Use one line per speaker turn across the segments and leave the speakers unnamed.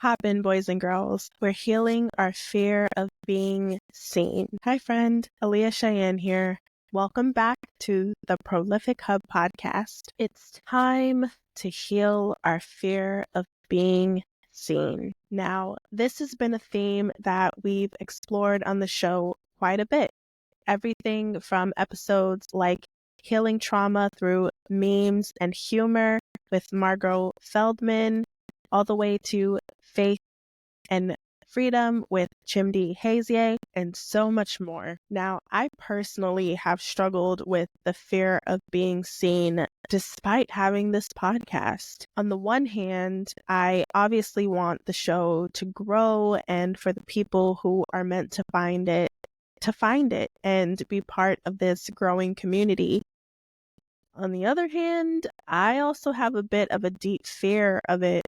Hop in, boys and girls. We're healing our fear of being seen. Hi, friend. Aaliyah Cheyenne here. Welcome back to the Prolific Hub podcast. It's time to heal our fear of being seen. Now, this has been a theme that we've explored on the show quite a bit. Everything from episodes like healing trauma through memes and humor with Margot Feldman, all the way to faith and freedom with Chimdi Hazier, and so much more. Now, I personally have struggled with the fear of being seen despite having this podcast. On the one hand, I obviously want the show to grow and for the people who are meant to find it and be part of this growing community. On the other hand, I also have a bit of a deep fear of it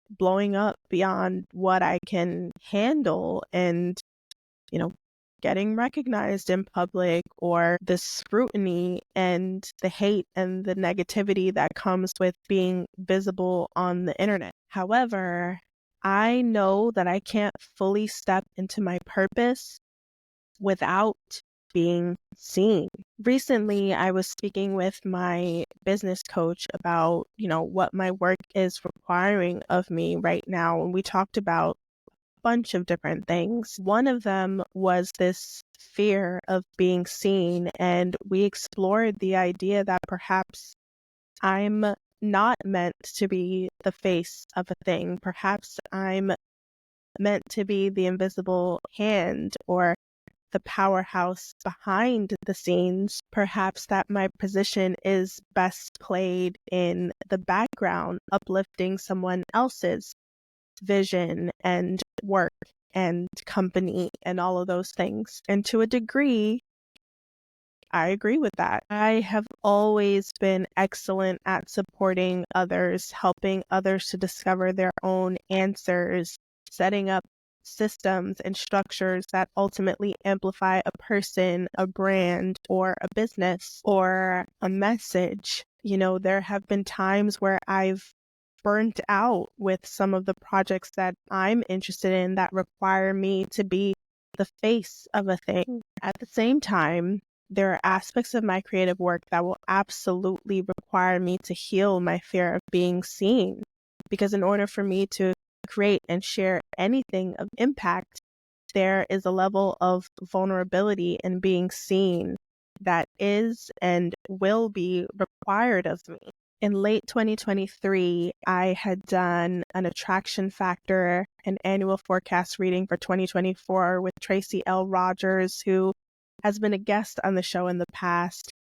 blowing up beyond what I can handle and, getting recognized in public, or the scrutiny and the hate and the negativity that comes with being visible on the internet. However, I know that I can't fully step into my purpose without being seen. Recently, I was speaking with my business coach about, what my work is requiring of me right now. And we talked about a bunch of different things. One of them was this fear of being seen. And we explored the idea that perhaps I'm not meant to be the face of a thing. Perhaps I'm meant to be the invisible hand or the powerhouse behind the scenes. Perhaps that my position is best played in the background, uplifting someone else's vision and work and company and all of those things. And to a degree, I agree with that. I have always been excellent at supporting others, helping others to discover their own answers, setting up systems and structures that ultimately amplify a person, a brand, or a business, or a message. There have been times where I've burnt out with some of the projects that I'm interested in that require me to be the face of a thing. At the same time, there are aspects of my creative work that will absolutely require me to heal my fear of being seen. Because in order for me to create and share anything of impact, there is a level of vulnerability in being seen that is and will be required of me. In late 2023, I had done an attraction factor, an annual forecast reading for 2024 with Tracy L. Rogers, who has been a guest on the show in the past.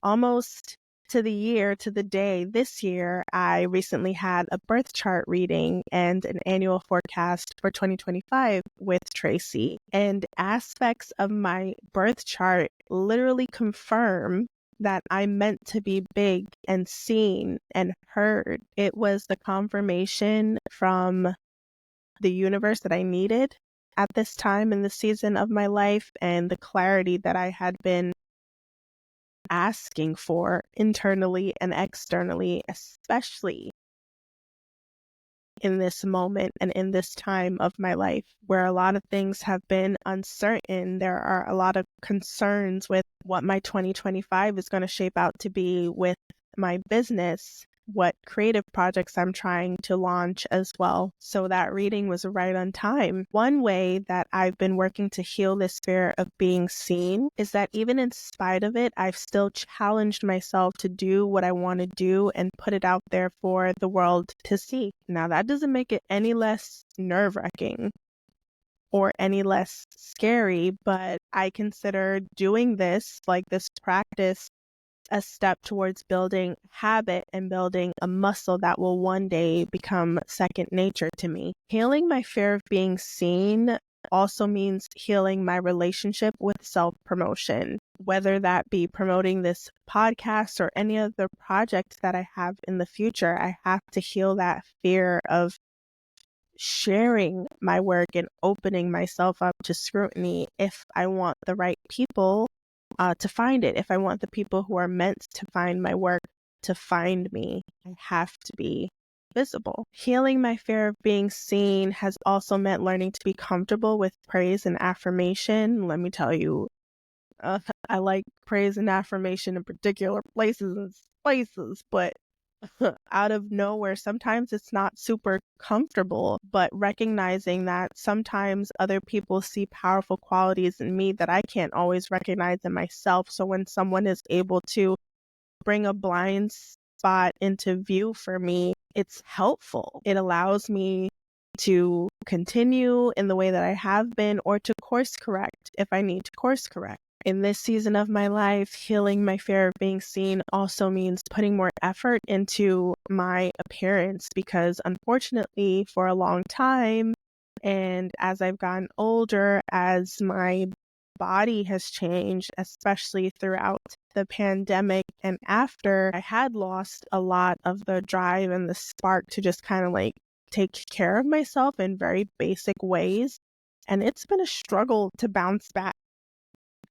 Almost to the day this year, I recently had a birth chart reading and an annual forecast for 2025 with Tracy. And aspects of my birth chart literally confirm that I'm meant to be big and seen and heard. It was the confirmation from the universe that I needed at this time in the season of my life, and the clarity that I had been asking for internally and externally, especially in this moment and in this time of my life where a lot of things have been uncertain. There are a lot of concerns with what my 2025 is going to shape out to be with my business, what creative projects I'm trying to launch as well. So that reading was right on time. One way that I've been working to heal this fear of being seen is that even in spite of it, I've still challenged myself to do what I want to do and put it out there for the world to see. Now, that doesn't make it any less nerve-wracking or any less scary, but I consider doing this, like this practice, a step towards building habit and building a muscle that will one day become second nature to me. Healing my fear of being seen also means healing my relationship with self-promotion, whether that be promoting this podcast or any other project that I have in the future. I have to heal that fear of sharing my work and opening myself up to scrutiny if I want the right people to find it. If I want the people who are meant to find my work to find me, I have to be visible. Healing my fear of being seen has also meant learning to be comfortable with praise and affirmation. Let me tell you, I like praise and affirmation in particular places, but out of nowhere, sometimes it's not super comfortable, but recognizing that sometimes other people see powerful qualities in me that I can't always recognize in myself. So when someone is able to bring a blind spot into view for me, it's helpful. It allows me to continue in the way that I have been or to course correct if I need to course correct. In this season of my life, healing my fear of being seen also means putting more effort into my appearance because unfortunately for a long time, and as I've gotten older, as my body has changed, especially throughout the pandemic and after, I had lost a lot of the drive and the spark to just kind of like take care of myself in very basic ways. And it's been a struggle to bounce back.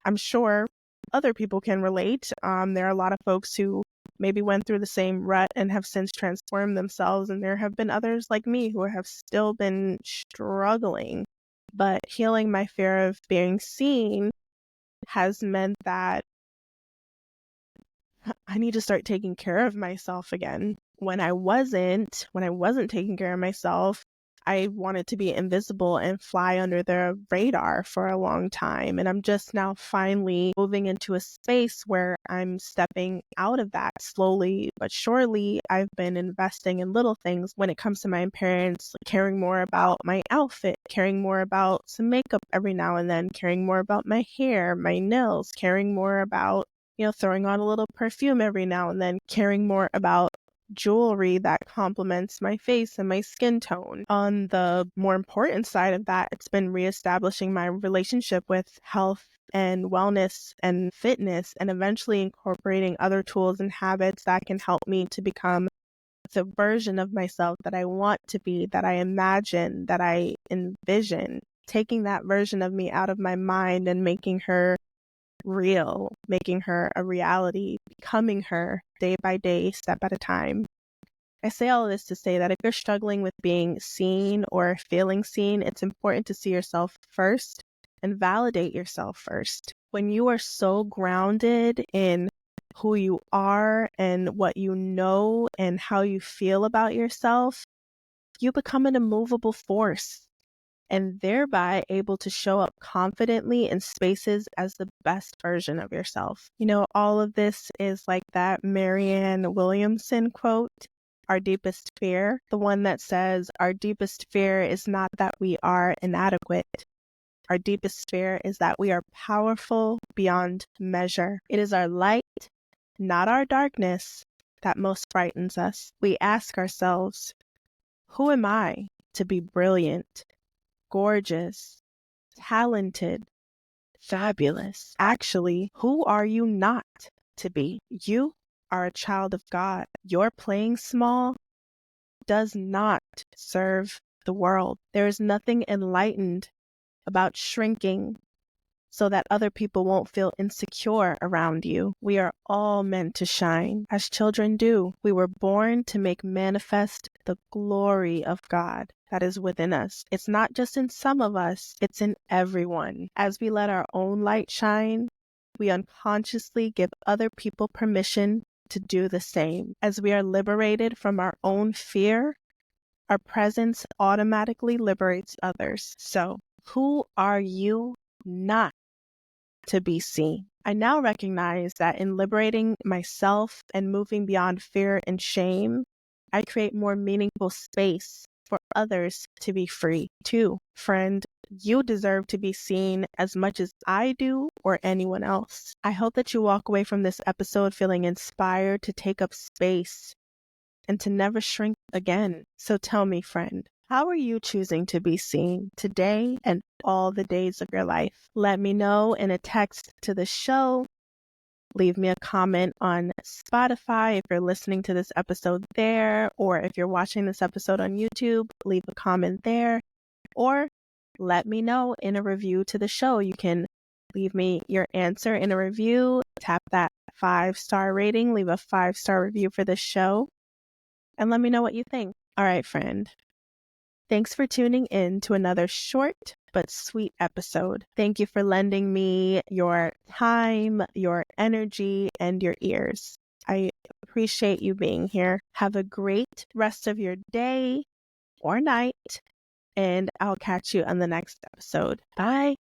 I'm sure other people can relate. There are a lot of folks who maybe went through the same rut and have since transformed themselves. And there have been others like me who have still been struggling. But healing my fear of being seen has meant that I need to start taking care of myself again. When I wasn't taking care of myself, I wanted to be invisible and fly under the radar for a long time. And I'm just now finally moving into a space where I'm stepping out of that slowly but surely. I've been investing in little things when it comes to my appearance, like caring more about my outfit, caring more about some makeup every now and then, caring more about my hair, my nails, caring more about throwing on a little perfume every now and then, caring more about jewelry that complements my face and my skin tone. On the more important side of that, it's been reestablishing my relationship with health and wellness and fitness, and eventually incorporating other tools and habits that can help me to become the version of myself that I want to be, that I imagine, that I envision. Taking that version of me out of my mind and making her real, making her a reality, becoming her day by day, step at a time. I say all of this to say that if you're struggling with being seen or feeling seen, it's important to see yourself first and validate yourself first. When you are so grounded in who you are and what you know and how you feel about yourself, you become an immovable force, and thereby able to show up confidently in spaces as the best version of yourself. All of this is like that Marianne Williamson quote, our deepest fear, the one that says, our deepest fear is not that we are inadequate. Our deepest fear is that we are powerful beyond measure. It is our light, not our darkness, that most frightens us. We ask ourselves, who am I to be brilliant, gorgeous, talented, fabulous? Actually, who are you not to be? You are a child of God. Your playing small does not serve the world. There is nothing enlightened about shrinking so that other people won't feel insecure around you. We are all meant to shine, as children do. We were born to make manifest the glory of God that is within us. It's not just in some of us, it's in everyone. As we let our own light shine, we unconsciously give other people permission to do the same. As we are liberated from our own fear, our presence automatically liberates others. So, who are you not to be seen? I now recognize that in liberating myself and moving beyond fear and shame, I create more meaningful space for others to be free too. Friend, you deserve to be seen as much as I do or anyone else. I hope that you walk away from this episode feeling inspired to take up space and to never shrink again. So tell me, friend, how are you choosing to be seen today and all the days of your life? Let me know in a text to the show. Leave me a comment on Spotify if you're listening to this episode there, or if you're watching this episode on YouTube, leave a comment there, or let me know in a review to the show. You can leave me your answer in a review, tap that 5-star rating, leave a 5-star review for the show, and let me know what you think. All right, friend. Thanks for tuning in to another short but sweet episode. Thank you for lending me your time, your energy, and your ears. I appreciate you being here. Have a great rest of your day or night, and I'll catch you on the next episode. Bye.